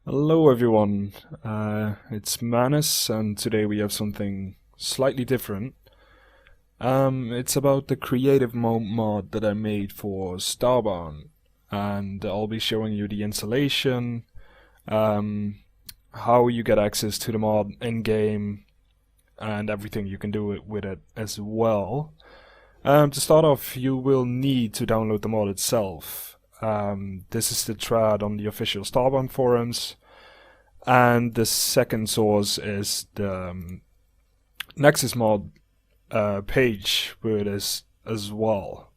Hello everyone, it's Manus, and today we have something slightly different. It's about the CreativeMode mod that I made for Starbound, and I'll be showing you the installation, how you get access to the mod in-game, and everything you can do with it as well. To start off, you will need to download the mod itself. This is the thread on the official Starbound forums, and the second source is the Nexusmod page where it is as well.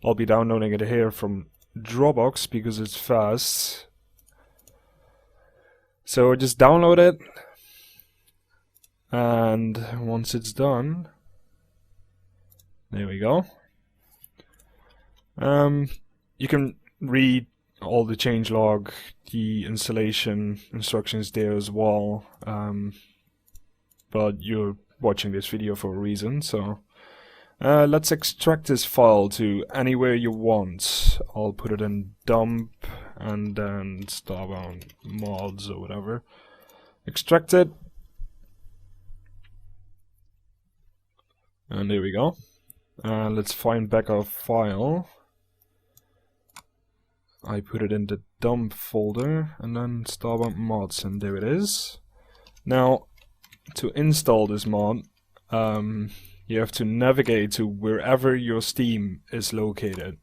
I'll be downloading it here from Dropbox because it's fast. So just download it, and once it's done, there we go. You can read all the changelog, the installation instructions there as well, but you're watching this video for a reason, so let's extract this file to anywhere you want. I'll put it in dump and then Starbound mods or whatever. Extract it, and there we go. Let's find back our file. I put it in the dump folder and then Starbound mods, and there it is. Now, to install this mod, you have to navigate to wherever your Steam is located.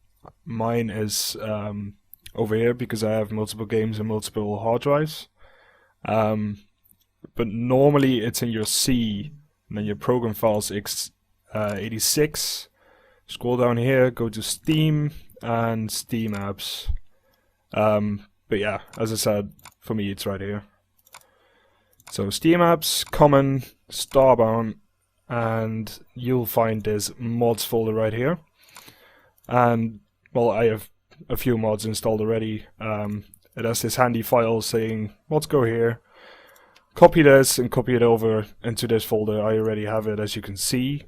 Mine is over here because I have multiple games and multiple hard drives. But normally it's in your C, and then your program files x86. Scroll down here, go to Steam and Steam apps. But yeah, as I said, for me it's right here. So Steam apps, common, Starbound, and you'll find this mods folder right here. And well, I have a few mods installed already. It has this handy file saying mods go here. Copy this and copy it over into this folder. I already have it, as you can see.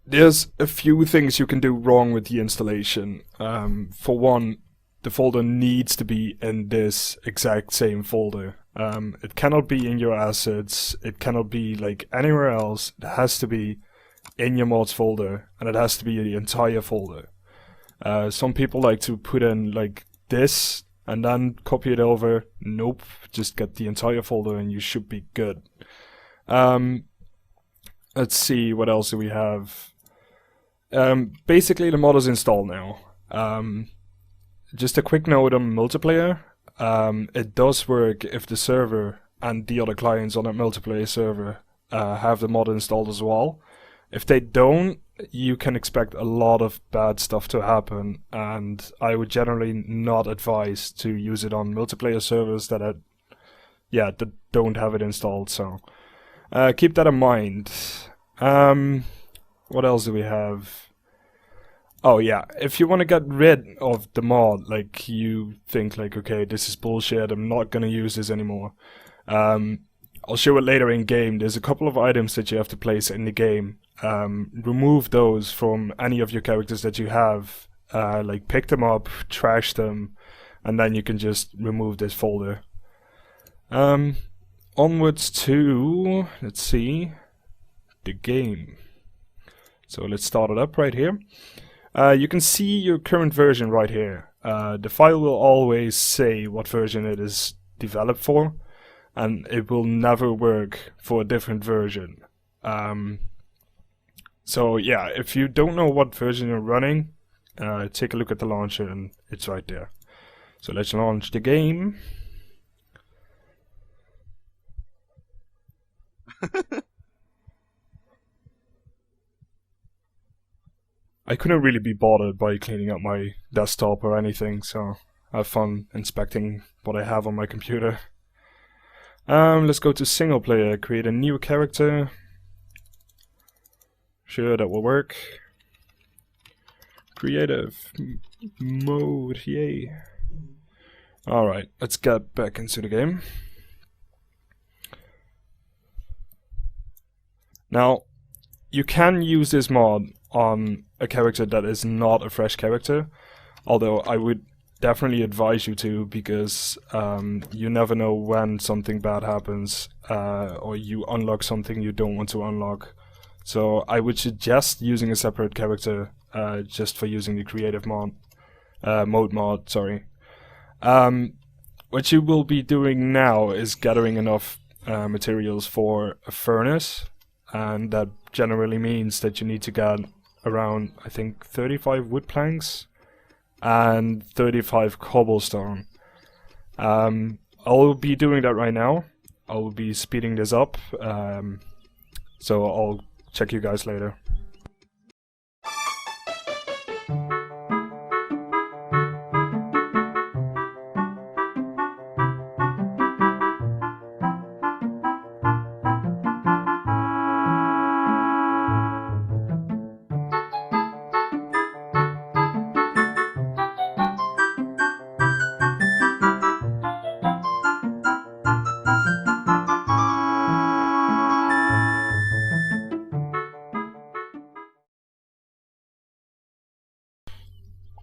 There's a few things you can do wrong with the installation. For one, the folder needs to be in this exact same folder. It cannot be in your assets, it cannot be like anywhere else. It has to be in your mods folder, and it has to be the entire folder. Some people like to put in like this and then copy it over. Nope, just get the entire folder and you should be good. Let's see, what else do we have? Basically the mod is installed now. Just a quick note on multiplayer. It does work if the server and the other clients on that multiplayer server have the mod installed as well. If they don't, you can expect a lot of bad stuff to happen, and I would generally not advise to use it on multiplayer servers that don't have it installed, so keep that in mind. What else do we have? Oh yeah, if you want to get rid of the mod, like you think like, okay, this is bullshit, I'm not gonna use this anymore. I'll show it later in game. There's a couple of items that you have to place in the game. Remove those from any of your characters that you have. Like pick them up, trash them, and then you can just remove this folder. Onwards to, let's see, the game. So let's start it up right here. You can see your current version right here. The file will always say what version it is developed for, and it will never work for a different version. So yeah, if you don't know what version you're running, take a look at the launcher and it's right there. So let's launch the game. I couldn't really be bothered by cleaning up my desktop or anything, so I have fun inspecting what I have on my computer. Let's go to single player, create a new character. Sure, that will work. Creative mode, yay. Alright, let's get back into the game. Now, you can use this mod on a character that is not a fresh character, although I would definitely advise you to, because you never know when something bad happens or you unlock something you don't want to unlock. So I would suggest using a separate character just for using the creative mode mod. Sorry. What you will be doing now is gathering enough materials for a furnace, and that generally means that you need to get around, I think, 35 wood planks and 35 cobblestone. I'll be doing that right now. I'll be speeding this up, so I'll check you guys later.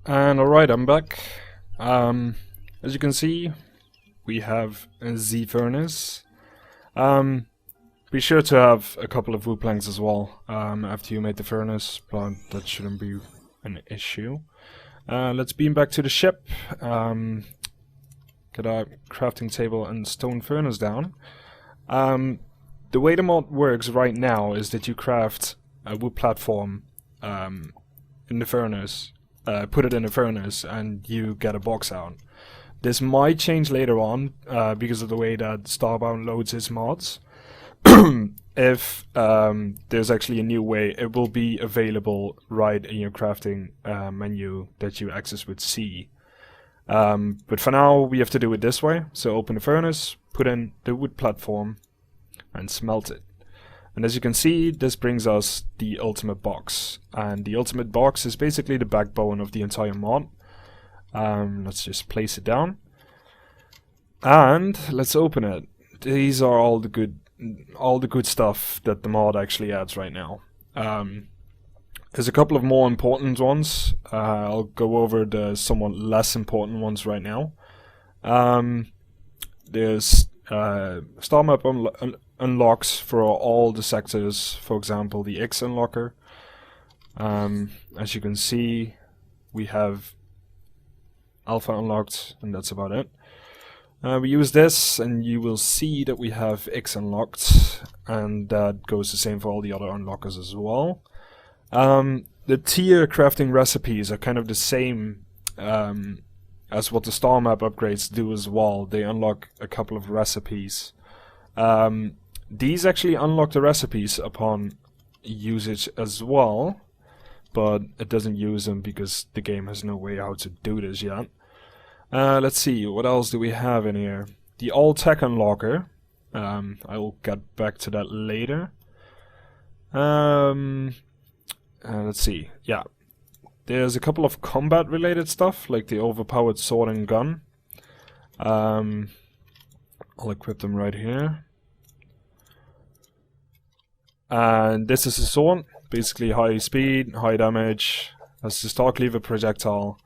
And alright, I'm back. As you can see, we have a Z furnace. Be sure to have a couple of wood planks as well after you made the furnace, but that shouldn't be an issue. Let's beam back to the ship. Get our crafting table and stone furnace down. The way the mod works right now is that you craft a wood platform in the furnace. Put it in a furnace and you get a box out. This might change later on because of the way that Starbound loads his mods. If there's actually a new way, it will be available right in your crafting menu that you access with C. But for now we have to do it this way. So open the furnace, put in the wood platform and smelt it. And as you can see, this brings us the ultimate box. And the ultimate box is basically the backbone of the entire mod. Let's just place it down. And let's open it. These are all the good stuff that the mod actually adds right now. There's a couple of more important ones. I'll go over the somewhat less important ones right now. There's star map unlocks for all the sectors, for example the X unlocker. As you can see, we have alpha unlocked, and that's about it. We use this and you will see that we have X unlocked, and that goes the same for all the other unlockers as well. The tier crafting recipes are kind of the same as what the star map upgrades do as well. They unlock a couple of recipes. These actually unlock the recipes upon usage as well, but it doesn't use them because the game has no way how to do this yet. Let's see, what else do we have in here? The all tech unlocker. I will get back to that later. Let's see, yeah. There's a couple of combat related stuff, like the overpowered sword and gun. I'll equip them right here. And this is a sword, basically high speed, high damage, has the star cleaver projectile,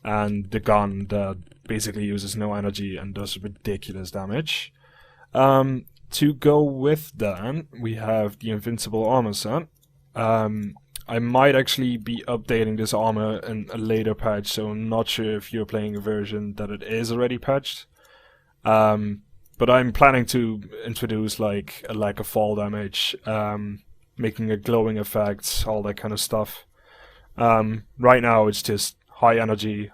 and the gun that basically uses no energy and does ridiculous damage. To go with that, we have the invincible armor set. I might actually be updating this armor in a later patch, so I'm not sure if you're playing a version that it is already patched. But I'm planning to introduce like a lack of fall damage, making a glowing effect, all that kind of stuff. Right now it's just high energy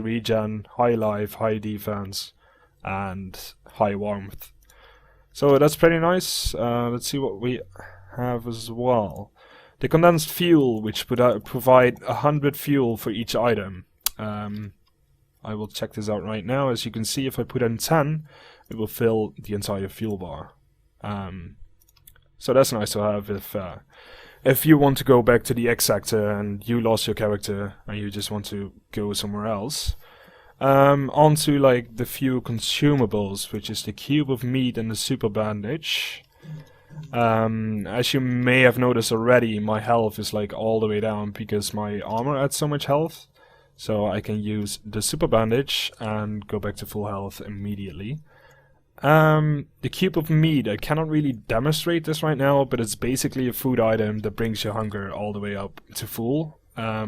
regen, high life, high defense, and high warmth. So that's pretty nice. Let's see what we have as well. The condensed fuel, which provide 100 fuel for each item. I will check this out right now. As you can see, if I put in 10, it will fill the entire fuel bar. So that's nice to have if you want to go back to the X sector and you lost your character and you just want to go somewhere else. Onto like the few consumables, which is the cube of meat and the super bandage. As you may have noticed already, my health is like all the way down because my armor adds so much health. So I can use the super bandage and go back to full health immediately. The cube of meat, I cannot really demonstrate this right now, but it's basically a food item that brings your hunger all the way up to full. Yeah,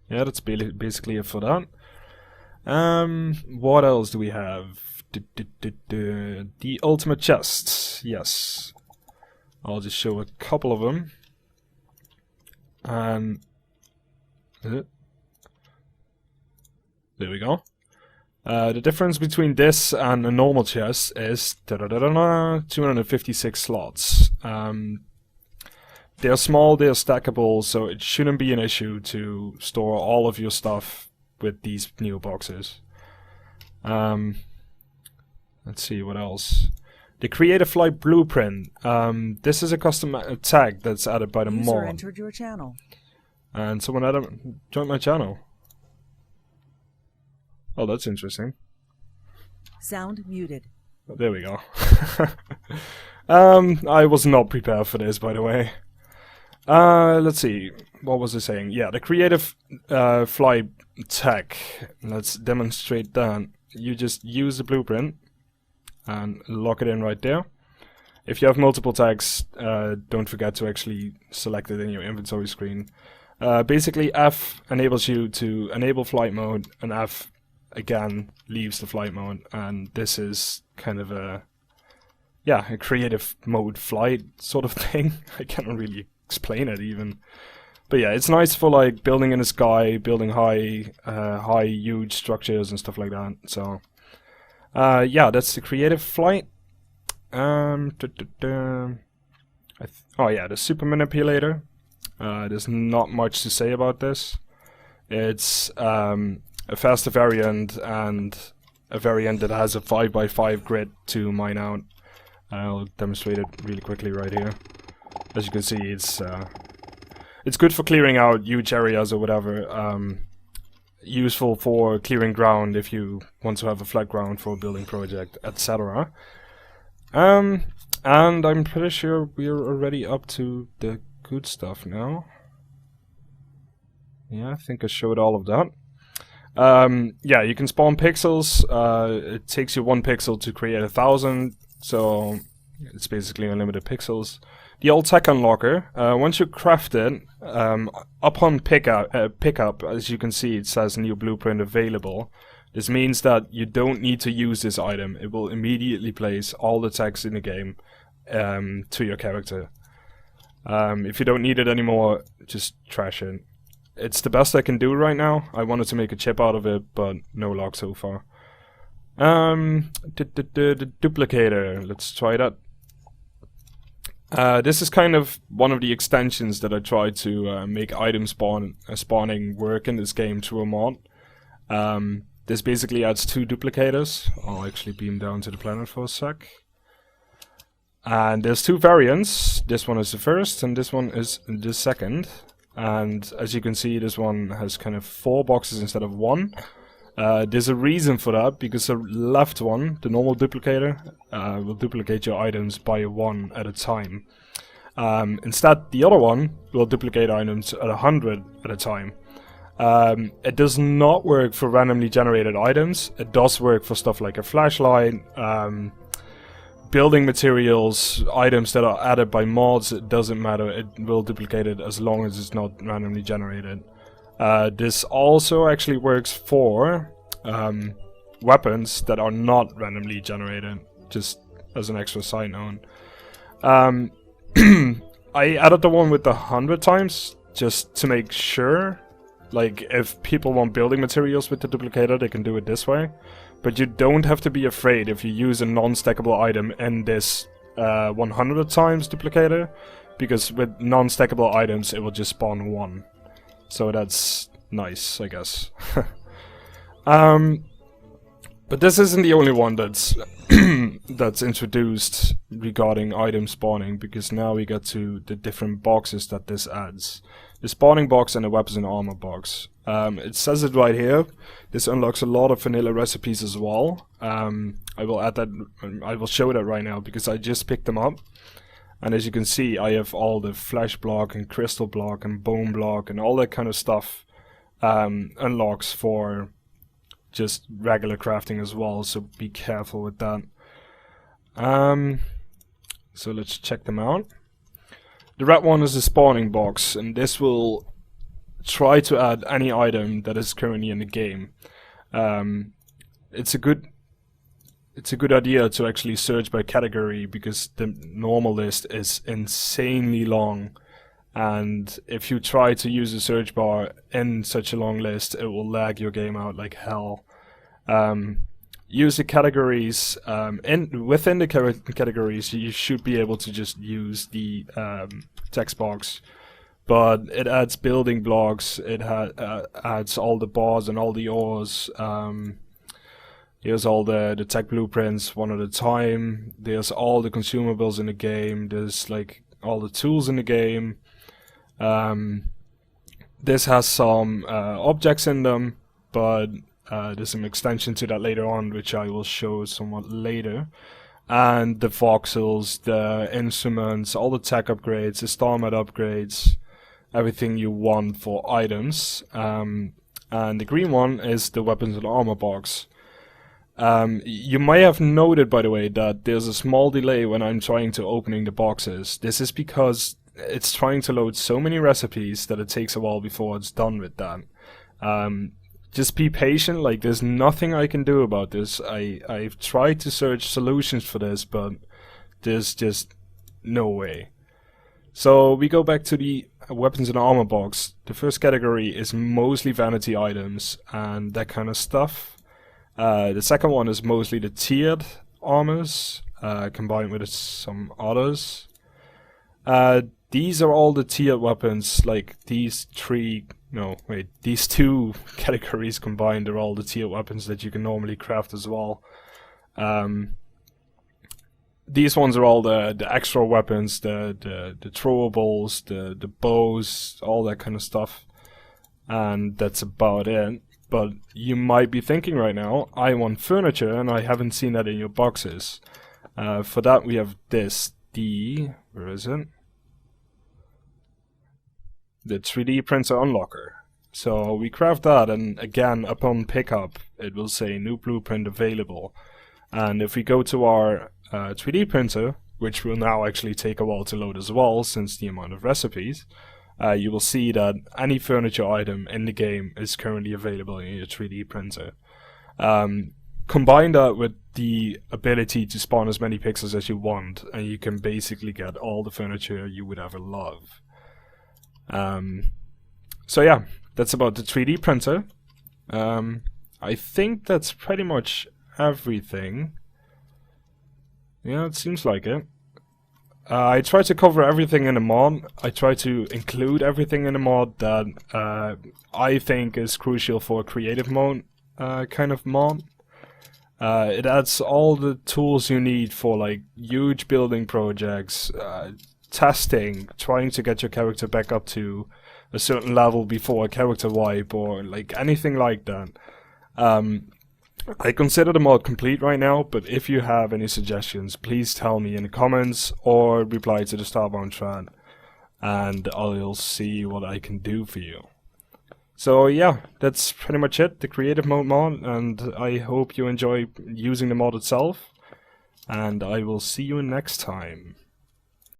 that's basically it for that. What else do we have? The ultimate chests, yes. I'll just show a couple of them. And there we go. The difference between this and a normal chest is 256 slots. They're small, they're stackable, so it shouldn't be an issue to store all of your stuff with these new boxes. Let's see what else. The Creative Flight Blueprint. This is a custom tag that's added by the mod. Entered your channel. And someone joined my channel. Oh, that's interesting. Sound muted. Oh, there we go. I was not prepared for this, by the way. Let's see. What was I saying? Yeah, the Creative Flight tag. Let's demonstrate that. You just use the blueprint and lock it in right there. If you have multiple tags, don't forget to actually select it in your inventory screen. Basically, F enables you to enable flight mode, and F again leaves the flight mode, and this is kind of a creative mode flight sort of thing. I cannot really explain it even, but yeah, it's nice for like building in the sky, building high huge structures and stuff like that. So yeah, that's the creative flight. Oh yeah, the super manipulator. There's not much to say about this. It's a faster variant, and a variant that has a 5x5 grid to mine out. I'll demonstrate it really quickly right here. As you can see, it's good for clearing out huge areas or whatever. Useful for clearing ground if you want to have a flat ground for a building project, etc. And I'm pretty sure we're already up to the good stuff now. Yeah, I think I showed all of that. Yeah, you can spawn pixels. It takes you 1 pixel to create 1,000, so it's basically unlimited pixels. The old tech unlocker, once you craft it, upon pickup, as you can see, it says new blueprint available. This means that you don't need to use this item. It will immediately place all the text in the game to your character. If you don't need it anymore, just trash it. It's the best I can do right now. I wanted to make a chip out of it, but no luck so far. The duplicator, let's try that. This is kind of one of the extensions that I tried to make item spawning work in this game through a mod. This basically adds 2 duplicators. I'll actually beam down to the planet for a sec. And there's 2 variants. This one is the first, and this one is the second. And as you can see, this one has kind of 4 boxes instead of 1. There's a reason for that, because the left one, the normal duplicator, will duplicate your items by 1 at a time. Instead, the other one will duplicate items at 100 at a time. It does not work for randomly generated items. It does work for stuff like a flashlight, building materials, items that are added by mods. It doesn't matter, it will duplicate it as long as it's not randomly generated. This also actually works for weapons that are not randomly generated, just as an extra side note. I added the one with the 100 times just to make sure, like, if people want building materials with the duplicator, they can do it this way. But you don't have to be afraid if you use a non-stackable item in this 100 times duplicator, because with non-stackable items it will just spawn 1. So that's nice, I guess. But this isn't the only one that's that's introduced regarding item spawning, because now we get to the different boxes that this adds. The spawning box and the weapons and armor box. It says it right here. This unlocks a lot of vanilla recipes as well. I will add that. I will show that right now because I just picked them up. And as you can see, I have all the flesh block and crystal block and bone block and all that kind of stuff unlocks for just regular crafting as well, so be careful with that. So let's check them out. The red one is the spawning box, and this will try to add any item that is currently in the game. It's a good idea to actually search by category, because the normal list is insanely long, and if you try to use a search bar in such a long list, it will lag your game out like hell. Use the categories. Within the categories, you should be able to just use the text box, but it adds building blocks. It adds all the bars and all the ores. Here's all the tech blueprints one at a time. There's all the consumables in the game. There's like all the tools in the game. This has some objects in them, but there's some extension to that later on, which I will show somewhat later. And the voxels, the instruments, all the tech upgrades, the StarMod upgrades, everything you want for items. And the green one is the weapons and armor box. You may have noted, by the way, that there's a small delay when I'm trying to opening the boxes. This is because it's trying to load so many recipes that it takes a while before it's done with that. Just be patient, like there's nothing I can do about this. I've tried to search solutions for this, but there's just no way. So we go back to the weapons and armor box. The first category is mostly vanity items and that kind of stuff. The second one is mostly the tiered armors, combined with some others. These are all the tiered weapons, like these two categories combined are all the tiered weapons that you can normally craft as well. These ones are all the extra weapons, the throwables, the bows, all that kind of stuff. And that's about it. But you might be thinking right now, I want furniture and I haven't seen that in your boxes. For that we have this, where is it? The 3D printer unlocker. So we craft that, and again, upon pickup, it will say new blueprint available. And if we go to our 3D printer, which will now actually take a while to load as well, since the amount of recipes, you will see that any furniture item in the game is currently available in your 3D printer. Combine that with the ability to spawn as many pixels as you want, and you can basically get all the furniture you would ever love. So yeah, that's about the 3D printer. I think that's pretty much everything. Yeah, it seems like it. I try to cover everything in the mod. I try to include everything in the mod that I think is crucial for a creative mode kind of mod. It adds all the tools you need for like huge building projects, testing, trying to get your character back up to a certain level before a character wipe or like anything like that. I consider the mod complete right now, but if you have any suggestions, please tell me in the comments or reply to the Starbound thread, and I'll see what I can do for you. So yeah, that's pretty much it, the creative mode mod, and I hope you enjoy using the mod itself, and I will see you next time.